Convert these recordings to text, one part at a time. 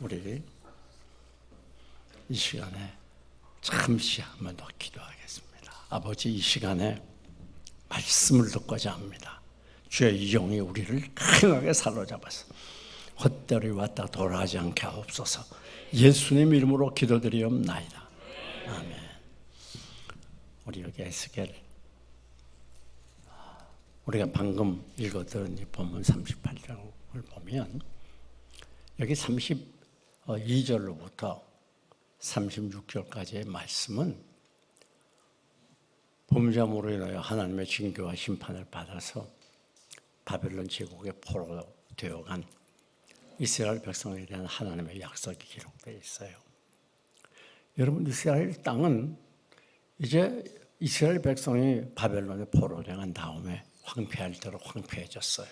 우리 이 시간에 잠시 한번 더 기도하겠습니다. 아버지, 이 시간에 말씀을 듣고자 합니다. 주의 영이 우리를 강하게 사로잡아서 헛되이 왔다 돌아가지 않게 하옵소서. 예수님 이름으로 기도드리옵나이다. 아멘. 우리 여기 에스겔, 우리가 방금 읽었던 이 본문 38장을 보면 여기 32절로부터 36절까지의 말씀은 범죄함으로 인하여 하나님의 징계와 심판을 받아서 바벨론 제국의 포로로 되어간 이스라엘 백성에 대한 하나님의 약속이 기록되어 있어요. 여러분, 이스라엘 땅은 이제 이스라엘 백성이 바벨론의 포로로 되어간 다음에 황폐할 대로 황폐해졌어요.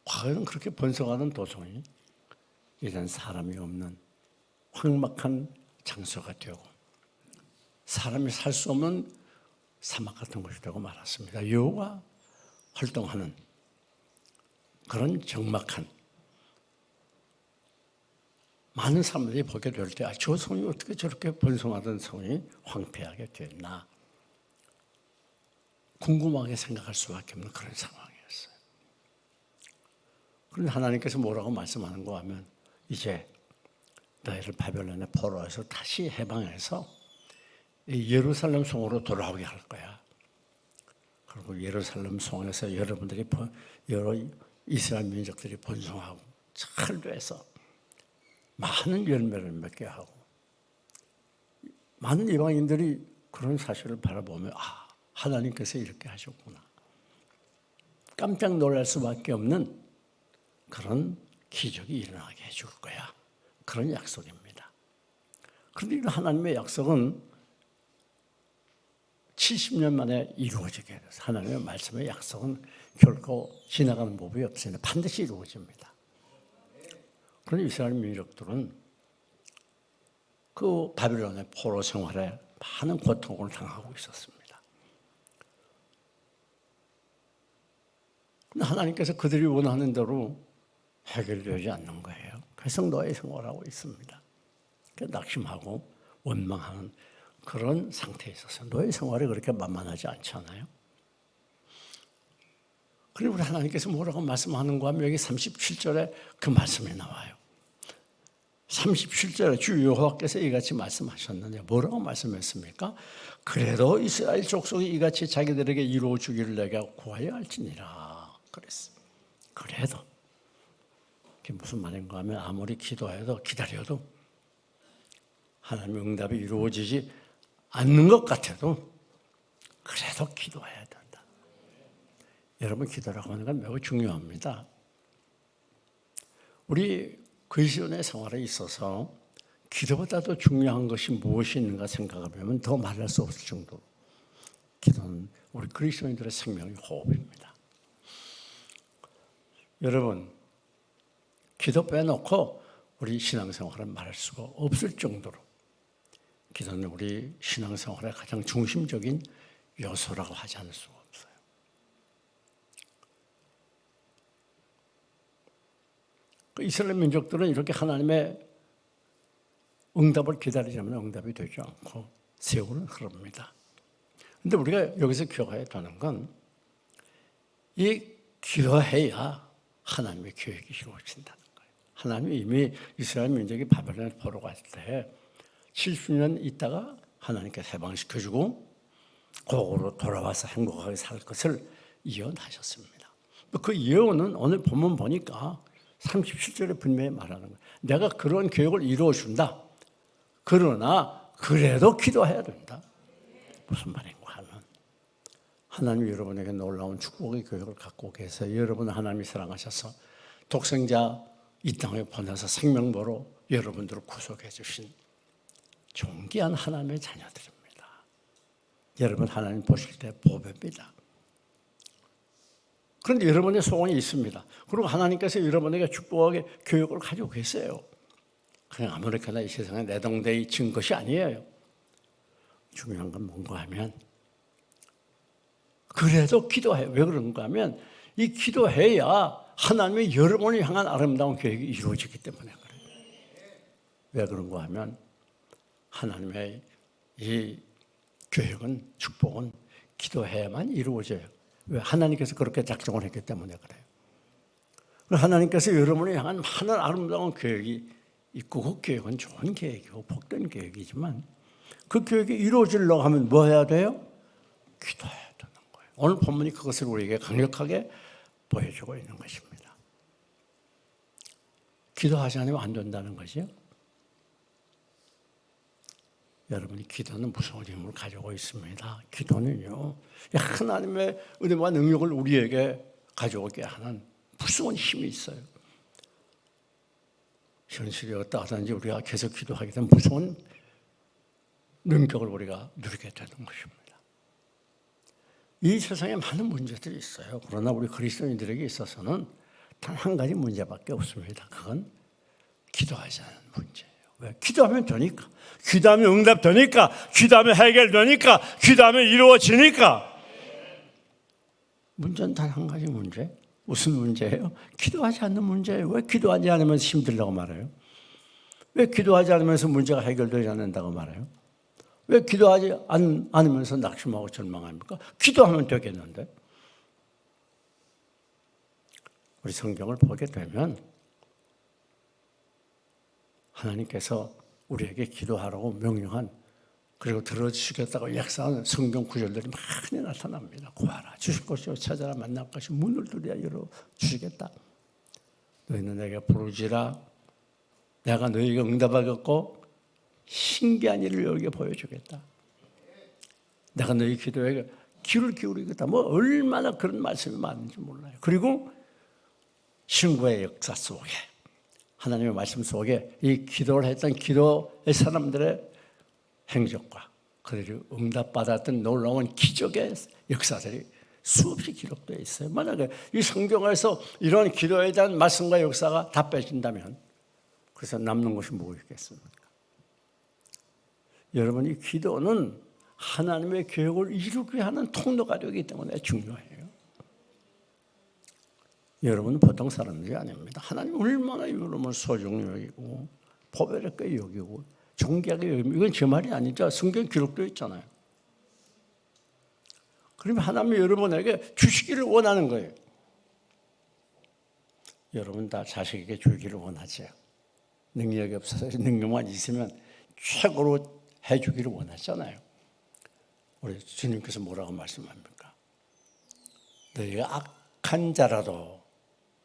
과거에는 그렇게 번성하던 도성이 이런 사람이 없는 황막한 장소가 되고 사람이 살 수 없는 사막 같은 것이 되고 말았습니다. 여호와 활동하는 그런 적막한, 많은 사람들이 보게 될 때 저 성이 어떻게 저렇게 번성하던 성이 황폐하게 됐나 궁금하게 생각할 수밖에 없는 그런 상황이었어요. 그런데 하나님께서 뭐라고 말씀하는가 하면 이제 너희를 바벨론의 포로에서 다시 해방해서 예루살렘 성으로 돌아오게 할 거야. 그리고 예루살렘 성에서 여러분들이 여러 이스라엘 민족들이 번성하고 잘 돼서 많은 열매를 맺게 하고 많은 이방인들이 그런 사실을 바라보며 하나님께서 이렇게 하셨구나. 깜짝 놀랄 수밖에 없는 그런 기적이 일어나게 해줄 거야. 그런 약속입니다. 그런데 이 하나님의 약속은 70년 만에 이루어지게 돼서 하나님의 말씀의 약속은 결코 지나가는 법이 없습니다. 반드시 이루어집니다. 그런데 이스라엘 민족들은 그 바빌론의 포로 생활에 많은 고통을 당하고 있었습니다. 그런데 하나님께서 그들이 원하는 대로 해결되지 않는 거예요. 계속 노예 생활하고 있습니다. 낙심하고 원망하는 그런 상태에 있어서 노예 생활이 그렇게 만만하지 않잖아요. 그리고 우리 하나님께서 뭐라고 말씀하는가 하면 여기 37절에 그 말씀이 나와요. 37절에 주 여호와께서 이같이 말씀하셨는데 뭐라고 말씀했습니까? 그래도 이스라엘 족속이 이같이 자기들에게 이루어 주기를 내가 구하여 할지니라 그랬어요. 그래도 그게 무슨 말인가 하면 아무리 기도해도 기다려도 하나님의 응답이 이루어지지 않는 것 같아도 그래도 기도해야 된다. 여러분, 기도라고 하는 건 매우 중요합니다. 우리 그리스도인의 생활에 있어서 기도보다도 중요한 것이 무엇이 있는가 생각하면 더 말할 수 없을 정도로 기도는 우리 그리스도인들의 생명의 호흡입니다. 여러분, 기도 빼놓고 우리 신앙생활을 말할 수가 없을 정도로 기도는 우리 신앙생활의 가장 중심적인 요소라고 하지 않을 수가 없어요. 이스라엘 민족들은 이렇게 하나님의 응답을 기다리자면 응답이 되지 않고 세월은 흐릅니다. 그런데 우리가 여기서 기억해야 되는 건 이 기도해야 하나님의 계획이 이루어진다는 거예요. 하나님이 이미 이스라엘 민족이 바벨론에 포로 갔을 때 70년 있다가 하나님께서 해방시켜주고 고국으로 돌아와서 행복하게 살 것을 예언하셨습니다. 그 예언은 오늘 본문 보니까 37절에 분명히 말하는 거예요. 내가 그런 계획을 이루어준다. 그러나 그래도 기도해야 된다. 무슨 말인가 하면 하나님이 여러분에게 놀라운 축복의 계획을 갖고 계세요. 여러분은 하나님이 사랑하셔서 독생자 이 땅에 보내서 생명보로 여러분들을 구속해 주신 존귀한 하나님의 자녀들입니다. 여러분 하나님 보실 때 보배입니다. 그런데 여러분의 소원이 있습니다. 그리고 하나님께서 여러분에게 축복하게 교육을 가지고 계세요. 그냥 아무렇게나 이 세상에 내동댕이 친 것이 아니에요. 중요한 건 뭔가 하면 그래도 기도해요. 왜 그런가 하면 이 기도해야 하나님의 여러분을 향한 아름다운 계획이 이루어지기 때문에 그래요. 왜 그런가 하면 하나님의 이 계획은, 축복은 기도해야만 이루어져요. 왜? 하나님께서 그렇게 작정을 했기 때문에 그래요. 하나님께서 여러분을 향한 많은 아름다운 계획이 있고, 그 계획은 좋은 계획이고 복된 계획이지만 그 계획이 이루어지려고 하면 뭐 해야 돼요? 기도해야 되는 거예요. 오늘 본문이 그것을 우리에게 강력하게 보여주고 있는 것입니다. 기도하지 않으면 안 된다는 것이요. 여러분이 기도는 무서운 힘을 가지고 있습니다. 기도는요, 하나님의 은혜와 능력을 우리에게 가져오게 하는 무서운 힘이 있어요. 현실이 어떠하든지 우리가 계속 기도하게 되면 무서운 능력을 우리가 누리게 되는 것입니다. 이 세상에 많은 문제들이 있어요. 그러나 우리 그리스도인들에게 있어서는 단 한 가지 문제밖에 없습니다. 그건 기도하지 않는 문제예요. 왜? 기도하면 되니까. 기도하면 응답되니까. 기도하면 해결되니까. 기도하면 이루어지니까. 문제는 단 한 가지 문제. 무슨 문제예요? 기도하지 않는 문제예요. 왜 기도하지 않으면서 힘들다고 말해요? 왜 기도하지 않으면서 문제가 해결되지 않는다고 말해요? 왜 기도하지 않으면서 낙심하고 절망합니까? 기도하면 되겠는데. 우리 성경을 보게 되면 하나님께서 우리에게 기도하라고 명령한, 그리고 들어주시겠다고 약속하는 성경 구절들이 많이 나타납니다. 구하라, 주실 것이요, 찾아라, 만날 것이 문을 두드려 열어주시겠다. 너희는 내게 부르지라, 내가 너희에게 응답하겠고 신기한 일을 너희에게 보여주겠다. 내가 너희 기도에 귀를 기울이겠다. 뭐 얼마나 그런 말씀이 많은지 몰라요. 그리고 신구의 역사 속에, 하나님의 말씀 속에 이 기도를 했던 기도의 사람들의 행적과 그들이 응답받았던 놀라운 기적의 역사들이 수없이 기록되어 있어요. 만약에 이 성경에서 이런 기도에 대한 말씀과 역사가 다 빼진다면 그래서 남는 것이 무엇이겠습니까? 여러분, 이 기도는 하나님의 계획을 이루게 하는 통로가 되기 때문에 중요해요. 여러분은 보통 사람들이 아닙니다. 하나님 얼마나 여러분을 소중히 여기고 보배롭게 여기고 존귀하게 여기고, 이건 제 말이 아니죠. 성경 기록되어 있잖아요. 그러면 하나님이 여러분에게 주시기를 원하는 거예요. 여러분 다 자식에게 주기를 원하죠. 능력이 없어서 능력만 있으면 최고로 해주기를 원하잖아요. 우리 주님께서 뭐라고 말씀합니까? 너희가 악한 자라도,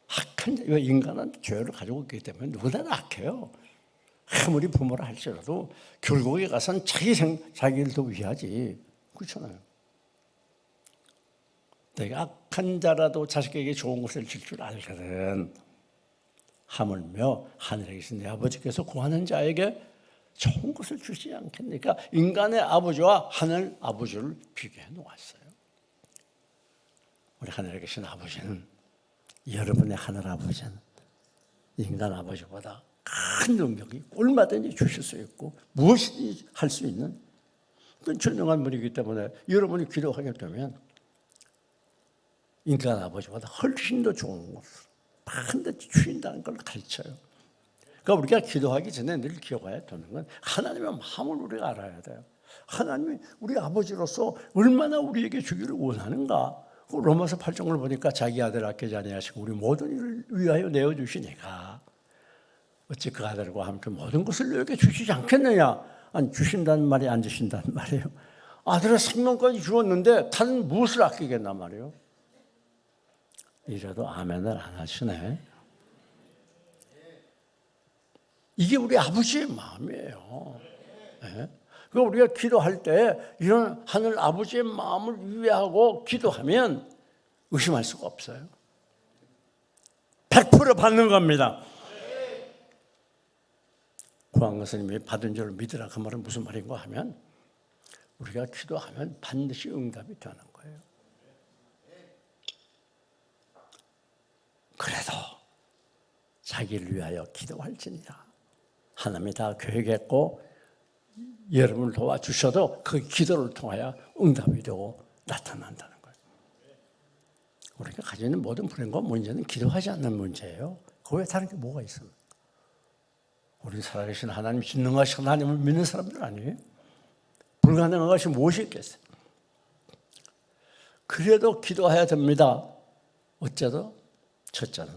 악한 자, 왜? 인간은 죄를 가지고 있기 때문에 누구나 악해요. 아무리 부모라 할지라도 결국에 가서는 자기를 더 위하지. 그렇잖아요. 너희가 악한 자라도 자식에게 좋은 것을 줄 줄 알거든. 하물며 하늘에 계신 내 아버지께서 구하는 자에게 좋은 것을 주시지 않겠습니까? 인간의 아버지와 하늘 아버지를 비교해 놓았어요. 우리 하늘에 계신 아버지는, 여러분의 하늘 아버지는 인간 아버지보다 큰 능력이 얼마든지 주실 수 있고 무엇이든지 할 수 있는 그런 전능한 분이기 때문에 여러분이 기도하게 되면 인간 아버지보다 훨씬 더 좋은 것을 반드시 주신다는 걸 가르쳐요. 그러니까 우리가 기도하기 전에 늘 기억해야 되는 건 하나님의 마음을 우리가 알아야 돼요. 하나님이 우리 아버지로서 얼마나 우리에게 주기를 원하는가. 로마서 8장을 보니까 자기 아들 아끼지 아니하시고 우리 모든 일을 위하여 내어주시니까 어찌 그 아들과 함께 모든 것을 너에게 주시지 않겠느냐. 아니, 주신다는 말이 안 주신다는 말이에요. 아들의 생명까지 주었는데 다른 무엇을 아끼겠나 말이에요. 이래도 아멘을 안 하시네. 이게 우리 아버지의 마음이에요. 네? 그러니까 우리가 기도할 때 이런 하늘 아버지의 마음을 이해하고 기도하면 의심할 수가 없어요. 100% 받는 겁니다. 구한 것은 이미 받은 줄 믿으라. 그 말은 무슨 말인가 하면 우리가 기도하면 반드시 응답이 되는 거예요. 그래도 자기를 위하여 기도할지니라. 하나님이 다 계획했고 여러분을 도와주셔도 그 기도를 통하여 응답이 되고 나타난다는 거예요. 우리가 가지고 있는 모든 불행과 문제는 기도하지 않는 문제예요. 그 외에 다른 게 뭐가 있습니까? 우리는 살아계신 하나님, 전능하신 하나님을 믿는 사람들 아니에요? 불가능한 것이 무엇이 있겠어요? 그래도 기도해야 됩니다. 어째도 첫째는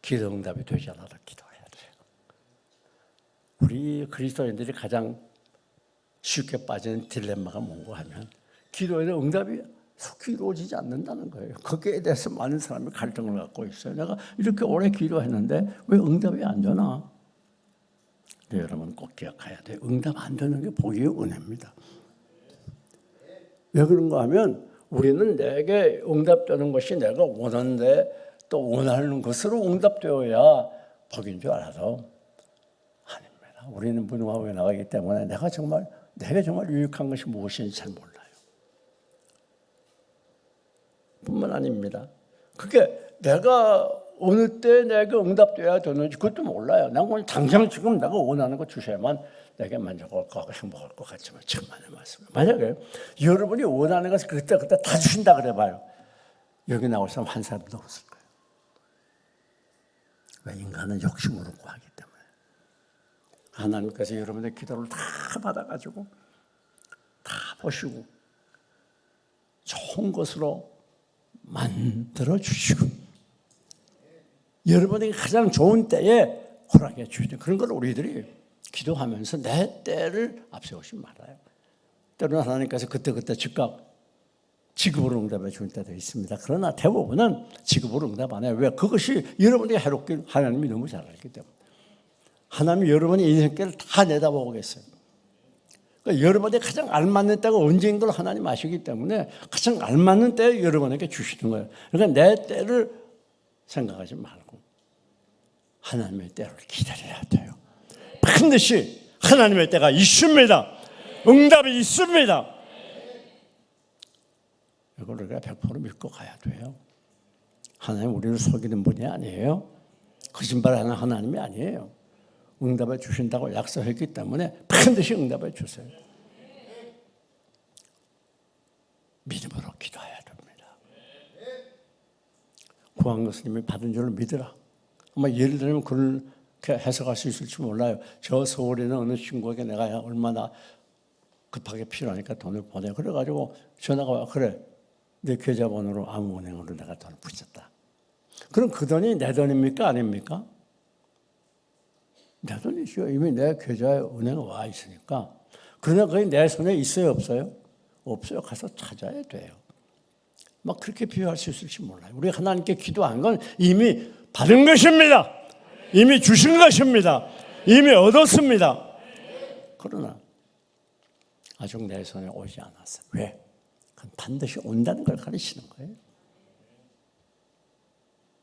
기도 응답이 되지 않아도 기도해야 돼요. 우리 그리스도인들이 가장 쉽게 빠지는 딜레마가 뭔가 하면 기도에도 응답이 속히 이루어지지 않는다는 거예요. 거기에 대해서 많은 사람이 갈등을 갖고 있어요. 내가 이렇게 오래 기도했는데 왜 응답이 안 되나? 네, 여러분 꼭 기억해야 돼요. 응답 안 되는 게 복의 은혜입니다. 왜 그런가 하면 우리는 내게 응답되는 것이 내가 원하는데 또 원하는 것으로 응답되어야 복인 줄 알아도 아닙니다. 우리는 무능하게 나가기 때문에 내게 정말 유익한 것이 무엇인지 잘 몰라요. 뿐만 아닙니다. 그게 내가 어느 때 내게 응답되어야 되는지 그것도 몰라요. 난 오늘 당장 지금 내가 원하는 거 주셔야만 내게 만족할 것 같고 행복할 것 같지만 천만의 말씀. 만약에 여러분이 원하는 것을 그때 다 주신다 그래봐요. 여기 나올 사람 한 사람도 없을 거예요. 왜? 인간은 욕심으로 구하기 때문에. 하나님께서 여러분의 기도를 다 받아가지고 다 보시고 좋은 것으로 만들어 주시고 여러분에게 가장 좋은 때에 허락해 주시는 그런 걸 우리들이 기도하면서 내 때를 앞세우지 말아요. 때로는 하나님께서 그때 즉각 지급으로 응답해 주는 때도 있습니다. 그러나 대부분은 지급으로 응답 안 해요. 왜? 그것이 여러분에게 해롭길 하나님이 너무 잘 알기 때문에. 하나님이 여러분의 인생길을 다 내다보겠어요. 그러니까 여러분이 가장 알맞는 때가 언제인 걸 하나님 아시기 때문에 가장 알맞는 때에 여러분에게 주시는 거예요. 그러니까 내 때를 생각하지 말고 하나님의 때를 기다려야 돼요. 반드시 하나님의 때가 있습니다. 응답이 있습니다. 이걸 우리가 100% 믿고 가야 돼요. 하나님 우리를 속이는 분이 아니에요. 거짓말하는 하나님이 아니에요. 응답해 주신다고 약속했기 때문에 반드시 응답해 주세요. 믿음으로 기도해야 됩니다. 구한 것을 이미 받은 줄을 믿으라. 아마 예를 들면 그렇게 해석할 수 있을지 몰라요. 저 서울에 있는 어느 친구에게 내가 얼마나 급하게 필요하니까 돈을 보내. 그래가지고 전화가 와. 그래. 내 계좌번호로 아무 은행으로 내가 돈을 붙였다. 그럼 그 돈이 내 돈입니까? 아닙니까? 내 돈이죠. 이미 내 계좌에 은행에 와 있으니까. 그러나 그게 내 손에 있어요? 없어요? 없어요. 가서 찾아야 돼요. 막 그렇게 비유할 수 있을지 몰라요. 우리 하나님께 기도한 건 이미 받은 것입니다. 이미 주신 것입니다. 이미 얻었습니다. 그러나 아직 내 손에 오지 않았어요. 왜? 그건 반드시 온다는 걸 가르치는 거예요.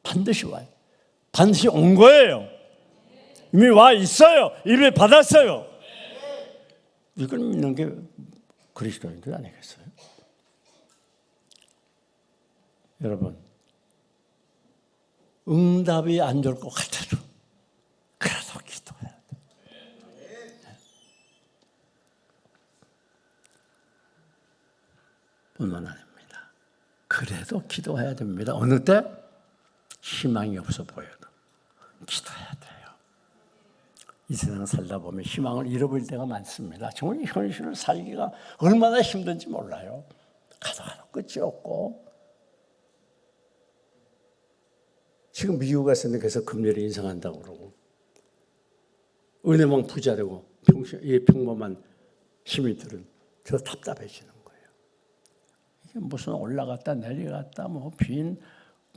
반드시 와요. 반드시 온 거예요. 이미 와 있어요. 이미 받았어요. 이걸 믿는 게 그리스도인들 아니겠어요? 여러분, 응답이 안 될 것 같아도 그래도 기도해야 돼요. 뿐만 아닙니다. 그래도 기도해야 됩니다. 어느 때? 희망이 없어 보여도 기도해야 돼요. 이 세상 살다 보면 희망을 잃어버릴 때가 많습니다. 정말 현실을 살기가 얼마나 힘든지 몰라요. 가도 끝이 없고. 지금 미국에서는 계속 금리를 인상한다고 그러고 은행만 부자 되고 평범한 시민들은 더 답답해지는 거예요. 이게 무슨 올라갔다 내려갔다 빈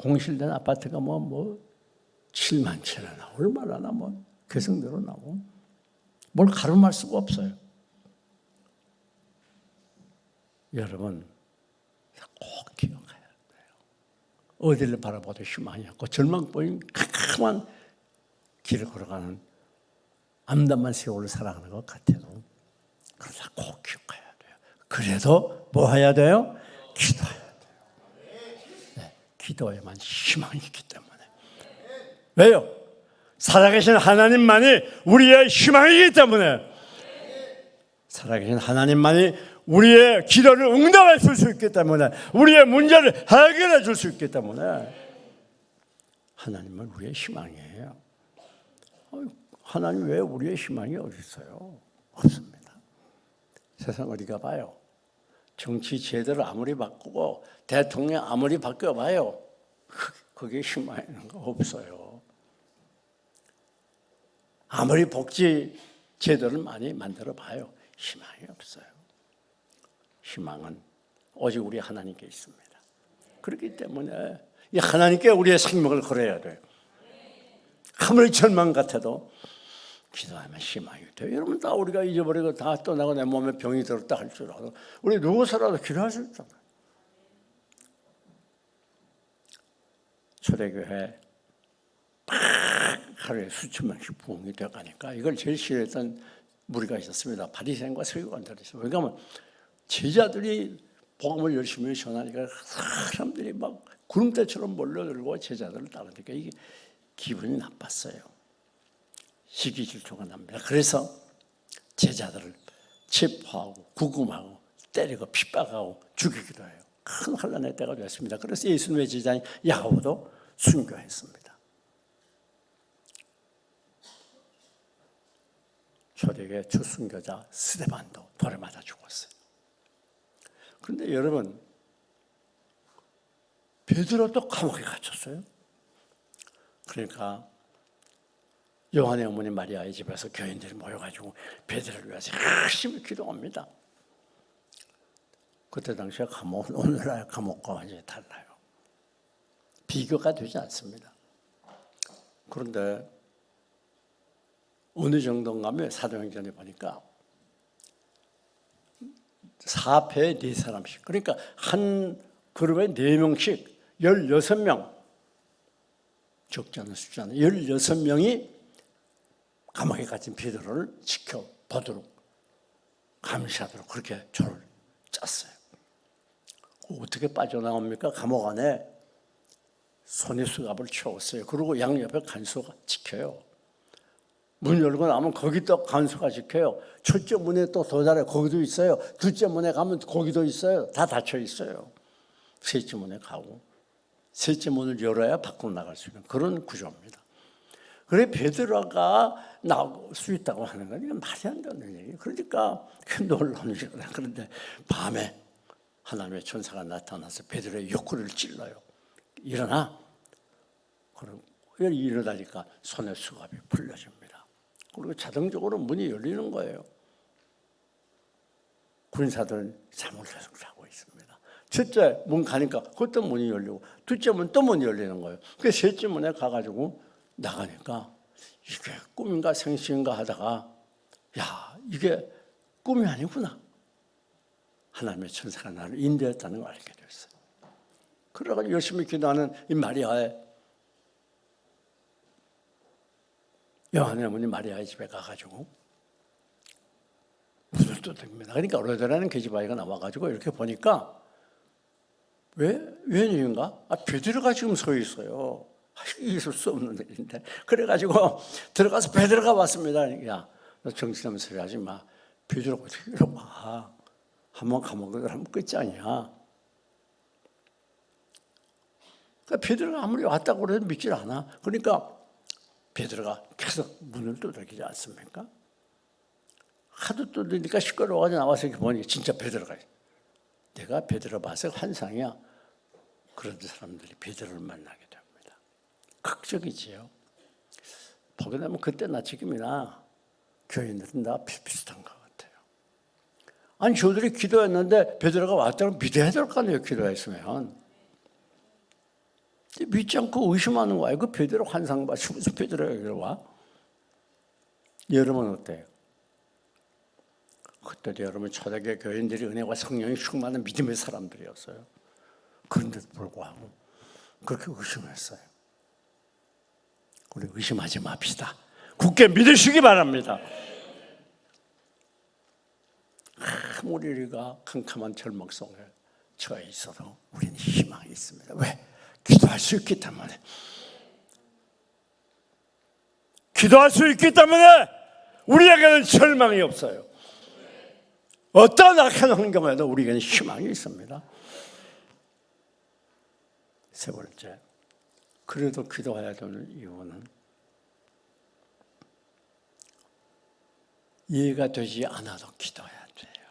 공실된 아파트가 7만 채나 얼마나 개성대로 나고 뭘 가름할 수가 없어요. 여러분 꼭 기억해야 돼요. 어디를 바라봐도 희망이 없고 절망 보인 캄캄한 길을 걸어가는 암담한 세월을 살아가는 것 같아도 그러다 꼭 기억해야 돼요. 그래도 뭐 해야 돼요? 기도해야 돼요. 네, 기도에만 희망이 있기 때문에. 왜요? 살아계신 하나님만이 우리의 희망이기 때문에 살아계신 하나님만이 우리의 기도를 응답해 줄 수 있기 때문에, 우리의 문제를 해결해 줄 수 있기 때문에 하나님은 우리의 희망이에요. 하나님 외에 우리의 희망이 어디 있어요? 없습니다. 세상 어디 가봐요. 정치 제도를 아무리 바꾸고 대통령 아무리 바꿔봐요. 그게 희망이 있는 거 없어요. 아무리 복지 제도를 많이 만들어 봐요. 희망이 없어요. 희망은 오직 우리 하나님께 있습니다. 그렇기 때문에 이 하나님께 우리의 생명을 걸어야 돼요. 아무리 절망 같아도 기도하면 희망이 돼요. 여러분 다 우리가 잊어버리고 다 떠나고 내 몸에 병이 들었다 할지라도 우리 누구서라도 기도할 수 있잖아요. 초대교회 하루에 수천 명씩 부흥이 되어가니까 이걸 제일 싫어했던 무리가 있었습니다. 바리새인과 서기관들이 있어요. 왜냐하면 제자들이 복음을 열심히 전하니까 사람들이 막 구름대처럼 몰려들고 제자들을 따르니까 이게 기분이 나빴어요. 시기 질투가 납니다. 그래서 제자들을 체포하고 구금하고 때리고 핍박하고 죽이기도 해요. 큰 혼란의 때가 됐습니다. 그래서 예수님의 제자인 야고보도 순교했습니다. 초대교회 첫 순교자 스데반도 돌에 맞아 죽었어요. 그런데 여러분, 베드로도 감옥에 갇혔어요. 그러니까 요한의 어머니 마리아의 집에서 교인들이 모여가지고 베드로를 위해서 열심히 기도합니다. 그때 당시에 감옥은 오늘날 감옥과 완전히 달라요. 비교가 되지 않습니다. 그런데 어느 정도인가 하면 사도행전에 보니까 4패에 4사람씩, 그러니까 한 그룹에 4명씩 16명, 적지 않은 숫자는 16명이 감옥에 갇힌 베드로를 지켜보도록 감시하도록 그렇게 조를 짰어요. 어떻게 빠져나옵니까? 감옥 안에 손에 수갑을 채웠어요. 그리고 양옆에 간수가 지켜요. 문 열고 나면 거기 또 간수가 지켜요. 첫째 문에 또 도달해 거기도 있어요. 둘째 문에 가면 거기도 있어요. 다 닫혀 있어요. 셋째 문에 가고 셋째 문을 열어야 밖으로 나갈 수 있는 그런 구조입니다. 그래 베드로가 나올 수 있다고 하는 건 이건 말이 안 되는 얘기예요. 그러니까 놀라운 일이다. 그런데 밤에 하나님의 천사가 나타나서 베드로의 옆구리를 찔러요. 일어나. 그럼 일어나니까 손에 수갑이 풀려집니다. 그리고 자동적으로 문이 열리는 거예요. 군사들은 잠을 계속 자고 있습니다. 첫째 문 가니까 그것도 문이 열리고 둘째 문 또 문이 열리는 거예요. 그 셋째 문에 가가지고 나가니까 이게 꿈인가 생시인가 하다가 야 이게 꿈이 아니구나. 하나님의 천사가 나를 인도했다는 걸 알게 됐어요. 그러다가 열심히 기도하는 이 마리아의 요한의 어머니 마리아의 집에 가가지고 문을 두드립니다. 그러니까 로데라는 계집아이가 나와가지고 이렇게 보니까 웬일인가? 베드로가 지금 서 있어요. 있을 수 없는 일인데. 그래가지고 들어가서 베드로가 왔습니다. 야, 너 정신없는 소리 하지 마. 베드로가 어떻게 이러고 와. 한번 감옥에 들어가면 끝장이야. 그러니까 베드로가 아무리 왔다고 해도 믿질 않아. 그러니까 베드로가 계속 문을 두드리지 않습니까? 하도 두드리니까 시끄러워가지고 나와서 이렇게 보니 진짜 베드로가 내가 베드로 봐서 환상이야. 그런 사람들이 베드로를 만나게 됩니다. 극적이지요. 보게 되면 그때나 지금이나 교인들은 다 비슷한 것 같아요. 아니 저들이 기도했는데 베드로가 왔다고 믿어야 될 거 아니에요. 기도했으면. 믿지 않고 의심하는 거야. 그 베드로 환상 봐. 무슨 베드로가 여기 와? 여러분 어때요? 그때도 여러분 초대교회 교인들이 은혜와 성령이 충만한 믿음의 사람들이었어요. 그런데도 불구하고 그렇게 의심했어요. 우리 의심하지 맙시다. 굳게 믿으시기 바랍니다. 아무리 우리가 캄캄한 절망 속에 처해 있어도 우리는 희망이 있습니다. 왜? 기도할 수 있기 때문에. 기도할 수 있기 때문에 우리에게는 절망이 없어요. 어떤 악한 환경에도 우리에게는 희망이 있습니다. 세 번째, 그래도 기도해야 되는 이유는 이해가 되지 않아도 기도해야 돼요.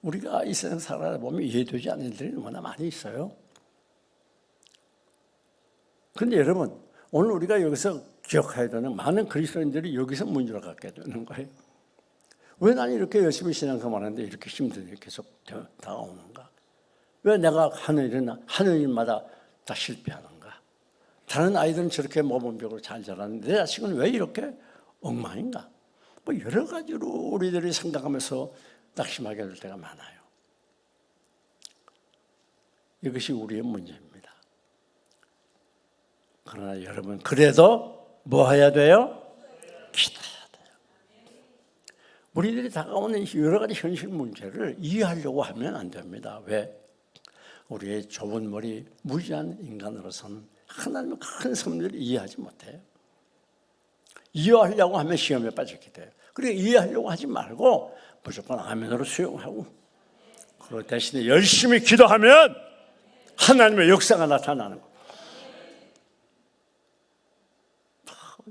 우리가 이 세상 살아다 보면 이해되지 않는 일들이 너무나 많이 있어요. 그런데 여러분, 오늘 우리가 여기서 기억해야 되는 많은 그리스도인들이 여기서 문제를 갖게 되는 거예요. 왜 나는 이렇게 열심히 신앙생활하는데 이렇게 힘든 일이 계속 다가오는가? 왜 내가 하는 일마다 다 실패하는가? 다른 아이들은 저렇게 모범적으로 잘 자라는데 내 자식은 왜 이렇게 엉망인가? 뭐 여러 가지로 우리들이 생각하면서 낙심하게 될 때가 많아요. 이것이 우리의 문제입니다. 그러나 여러분, 그래도 뭐 해야 돼요? 기도해야 돼요. 우리들이 다가오는 여러 가지 현실 문제를 이해하려고 하면 안 됩니다. 왜? 우리의 좁은 머리, 무지한 인간으로서는 하나님의 큰 섭리를 이해하지 못해요. 이해하려고 하면 시험에 빠지게 돼요. 그러니까 이해하려고 하지 말고 무조건 아멘으로 수용하고, 그 대신에 열심히 기도하면 하나님의 역사가 나타나는 거예요.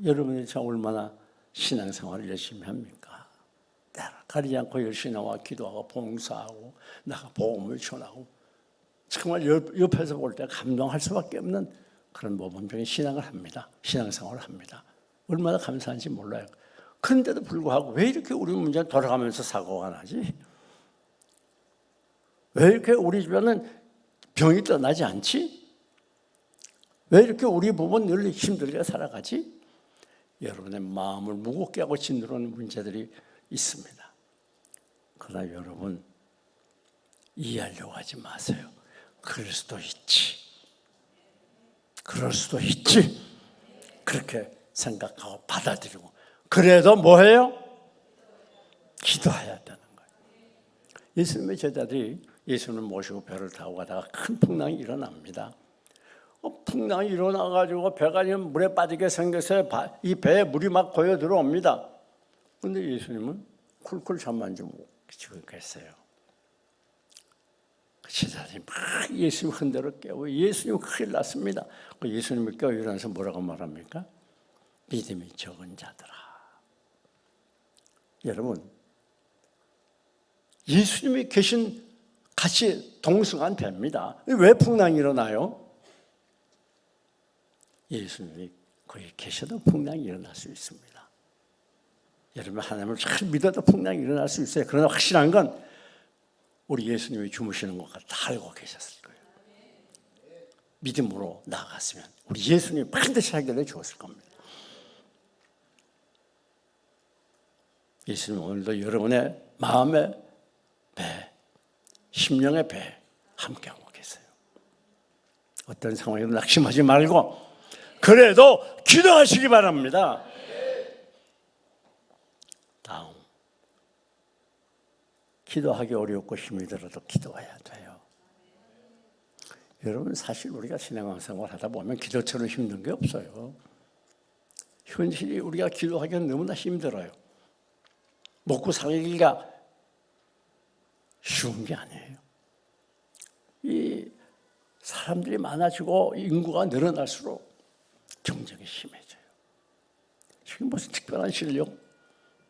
여러분이 저 얼마나 신앙생활을 열심히 합니까? 가리지 않고 열심히 나와 기도하고 봉사하고 나가 복음을 전하고, 정말 옆에서 볼 때 감동할 수밖에 없는 그런 모범적인 신앙을 합니다. 신앙생활을 합니다. 얼마나 감사한지 몰라요. 그런데도 불구하고 왜 이렇게 우리 문제는 돌아가면서 사고가 나지? 왜 이렇게 우리 집안은 병이 떠나지 않지? 왜 이렇게 우리 부부는 늘 힘들게 살아가지? 여러분의 마음을 무겁게 하고 짓누르는 문제들이 있습니다. 그러나 여러분, 이해하려고 하지 마세요. 그럴 수도 있지. 그럴 수도 있지. 그렇게 생각하고 받아들이고, 그래도 뭐해요? 기도해야 되는 거예요. 예수님의 제자들이 예수님을 모시고 배를 타고 가다가 큰 풍랑이 일어납니다. 풍랑이 일어나가지고 배가 물에 빠지게 생겨서 이 배에 물이 막 고여 들어옵니다. 그런데 예수님은 쿨쿨 잠만 좀 지고 계세요. 제자들이 막 예수님 흔들어 깨우고 예수님 큰일 났습니다. 예수님을 깨워 일어나서 뭐라고 말합니까? 믿음이 적은 자들아. 여러분, 예수님이 계신 같이 동승한 배입니다. 왜 풍랑이 일어나요? 예수님이 거기 계셔도 풍랑이 일어날 수 있습니다. 여러분, 하나님을 잘 믿어도 풍랑이 일어날 수 있어요. 그러나 확실한 건 우리 예수님이 주무시는 것 다 알고 계셨을 거예요. 믿음으로 나아갔으면 우리 예수님이 반드시 해결해 주었을 겁니다. 예수님 오늘도 여러분의 마음의 배, 심령의 배 함께하고 계세요. 어떤 상황에도 낙심하지 말고 그래도 기도하시기 바랍니다. 다음, 기도하기 어렵고 힘이 들어도 기도해야 돼요. 여러분, 사실 우리가 신앙생활 하다 보면 기도처럼 힘든 게 없어요. 현실이 우리가 기도하기는 너무나 힘들어요. 먹고 살기가 쉬운 게 아니에요. 이 사람들이 많아지고 인구가 늘어날수록 경쟁이 심해져요. 지금 무슨 특별한 실력,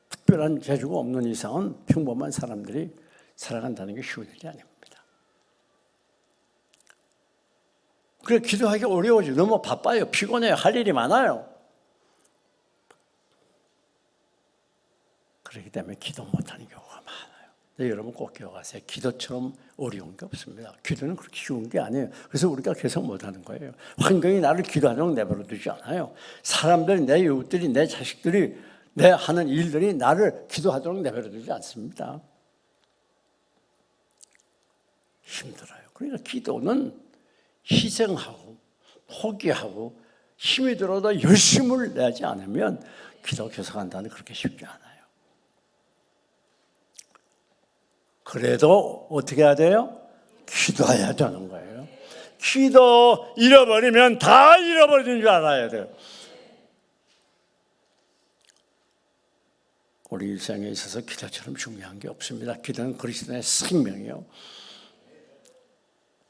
특별한 재주가 없는 이상은 평범한 사람들이 살아간다는 게 쉬운 일이 아닙니다. 그래, 기도하기 어려워져. 너무 바빠요. 피곤해요. 할 일이 많아요. 그렇기 때문에 기도 못하는 경우가 많아요. 근데 여러분 꼭 기억하세요. 기도처럼 어려운 게 없습니다. 기도는 그렇게 쉬운 게 아니에요. 그래서 우리가 계속 못하는 거예요. 환경이 나를 기도하도록 내버려 두지 않아요. 사람들이, 내 이웃들이, 내 자식들이, 내 하는 일들이 나를 기도하도록 내버려 두지 않습니다. 힘들어요. 그러니까 기도는 희생하고 포기하고 힘이 들어도 열심을 내지 않으면 기도 계속한다는 그렇게 쉽지 않아요. 그래도 어떻게 해야 돼요? 기도해야 되는 거예요. 기도 잃어버리면 다 잃어버리는 줄 알아야 돼요. 우리 일생에 있어서 기도처럼 중요한 게 없습니다. 기도는 그리스도의 생명이요,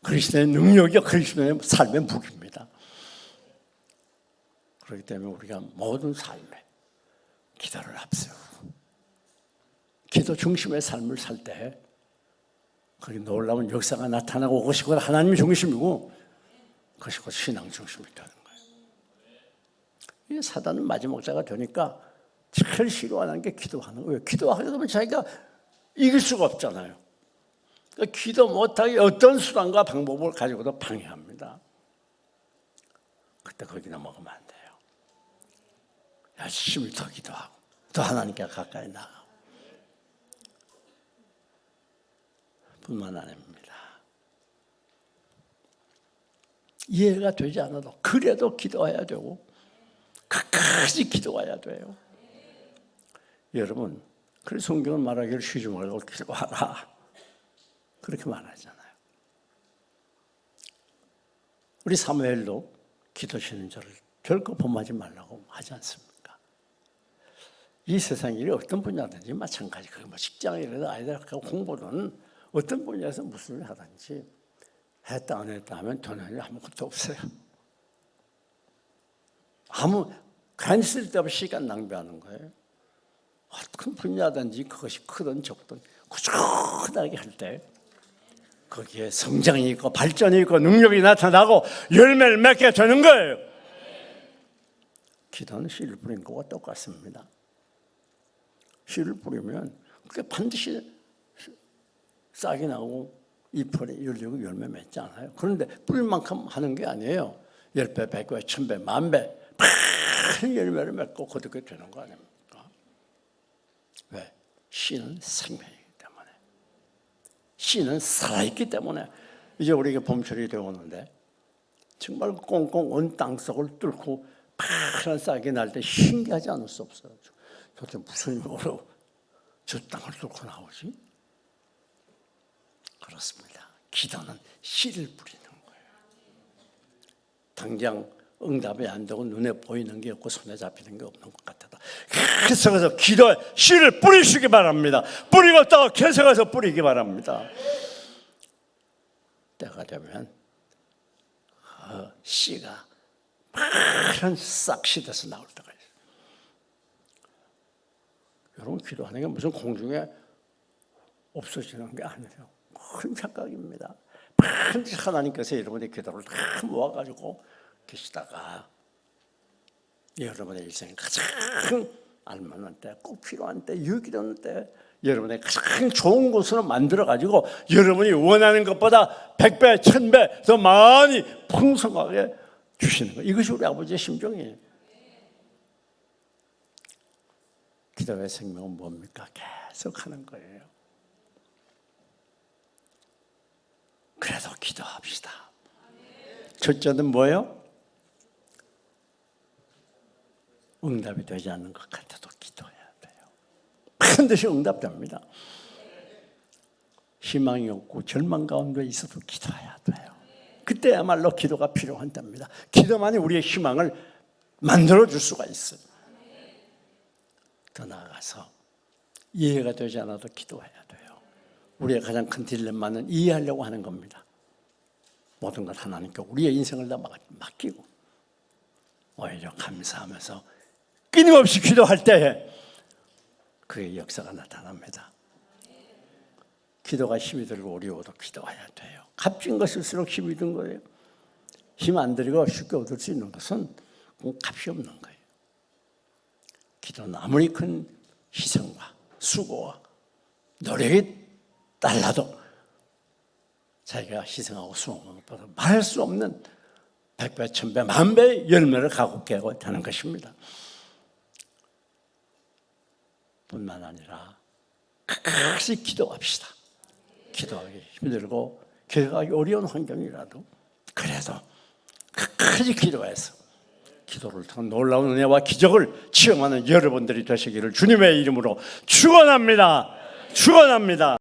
그리스도의 능력이요, 그리스도의 삶의 무기입니다. 그렇기 때문에 우리가 모든 삶에 기도를 앞세우고 기도 중심의 삶을 살 때 거기 놀라운 역사가 나타나고 그것이 곧 하나님 중심이고 그것이 곧 신앙 중심이 되는 거예요. 이 사단은 마지막 자가 되니까 제일 싫어하는 게 기도하는 거예요. 기도하게 되면 자기가 이길 수가 없잖아요. 그러니까 기도 못하게 어떤 수단과 방법을 가지고도 방해합니다. 그때 거기 넘어가면 안 돼요. 열심히 더 기도하고 더 하나님께 가까이 나가고 뿐만 아닙니다. 이해가 되지 않아도 그래도 기도해야 되고 끝까지 기도해야 돼요. 여러분, 그래서 성경은 말하기를 쉬지 말고 기도하라 그렇게 말하잖아요. 우리 사무엘도 기도 쉬는 자를 결코 범하지 말라고 하지 않습니까? 이 세상 일이 어떤 분야든지 마찬가지. 그게 뭐 직장이라도 아이들하고 공부는 어떤 분야에서 무슨 일을 하든지 했다 안 했다 하면 되는 일 아무것도 없어요. 괜히 쓸데없이 시간 낭비하는 거예요. 어떤 분야든지 그것이 크든 적든 꾸준하게 할 때 거기에 성장이 있고 발전이 있고 능력이 나타나고 열매를 맺게 되는 거예요. 기도는 씨를 뿌린 것과 똑같습니다. 씨를 뿌리면 그게 반드시 싹이 나고 잎이 열리고 열매 맺지 않아요. 그런데 뿌릴 만큼 하는 게 아니에요. 10배, 100배, 1000배, 10,000배 많은 열매를 맺고 거두게 되는 거 아닙니까? 왜? 씨는 생명이기 때문에, 씨는 살아있기 때문에. 이제 우리가 봄철이 되었는데 정말 꽁꽁 온 땅속을 뚫고 파란 싹이 날 때 신기하지 않을 수 없어요. 도대체 무슨 힘으로 저 땅을 뚫고 나오지? 그렇습니다. 기도는 씨를 뿌리는 거예요. 당장 응답이 안 되고 눈에 보이는 게 없고 손에 잡히는 게 없는 것 같아도 계속해서 기도에 씨를 뿌리시기 바랍니다. 뿌리고 또 계속해서 뿌리기 바랍니다. 때가 되면 씨가 파란 싹시 돼서 나올 때가 있어요. 여러분, 기도하는 게 무슨 공중에 없어지는 게 아니에요. 큰 착각입니다. 반드시 하나님께서 여러분의 기도를 다 모아가지고 계시다가 여러분의 일생에 가장 알만한 때, 꼭 필요한 때, 유익이라는 때 여러분의 가장 좋은 곳으로 만들어가지고 여러분이 원하는 것보다 100배, 1000배 더 많이 풍성하게 주시는 거예요. 이것이 우리 아버지의 심정이에요. 기도의 생명은 뭡니까? 계속 하는 거예요. 그래도 기도합시다. 첫째는 뭐예요? 응답이 되지 않는 것 같아도 기도해야 돼요. 반드시 응답됩니다. 희망이 없고 절망 가운데 있어도 기도해야 돼요. 그때야말로 기도가 필요한답니다. 기도만이 우리의 희망을 만들어줄 수가 있어요. 더 나아가서 이해가 되지 않아도 기도해야 돼요. 우리의 가장 큰 딜레마는 이해하려고 하는 겁니다. 모든 것 하나님께 우리의 인생을 다 맡기고 오히려 감사하면서 끊임없이 기도할 때에 그의 역사가 나타납니다. 기도가 힘이 들고 어려워도 기도해야 돼요. 값진 것일수록 힘이 든 거예요. 힘 안 들이고 쉽게 얻을 수 있는 것은 값이 없는 거예요. 기도는 아무리 큰 희생과 수고와 노력이 달라도 자기가 희생하고 수고하는 것보다 말할 수 없는 100배, 1000배, 10,000배의 열매를 가꾸게 하는 것입니다. 뿐만 아니라 끝까지 기도합시다. 기도하기 힘들고 기도하기 어려운 환경이라도 그래도 끝까지 기도해서 기도를 통한 놀라운 은혜와 기적을 체험하는 여러분들이 되시기를 주님의 이름으로 축원합니다. 축원합니다.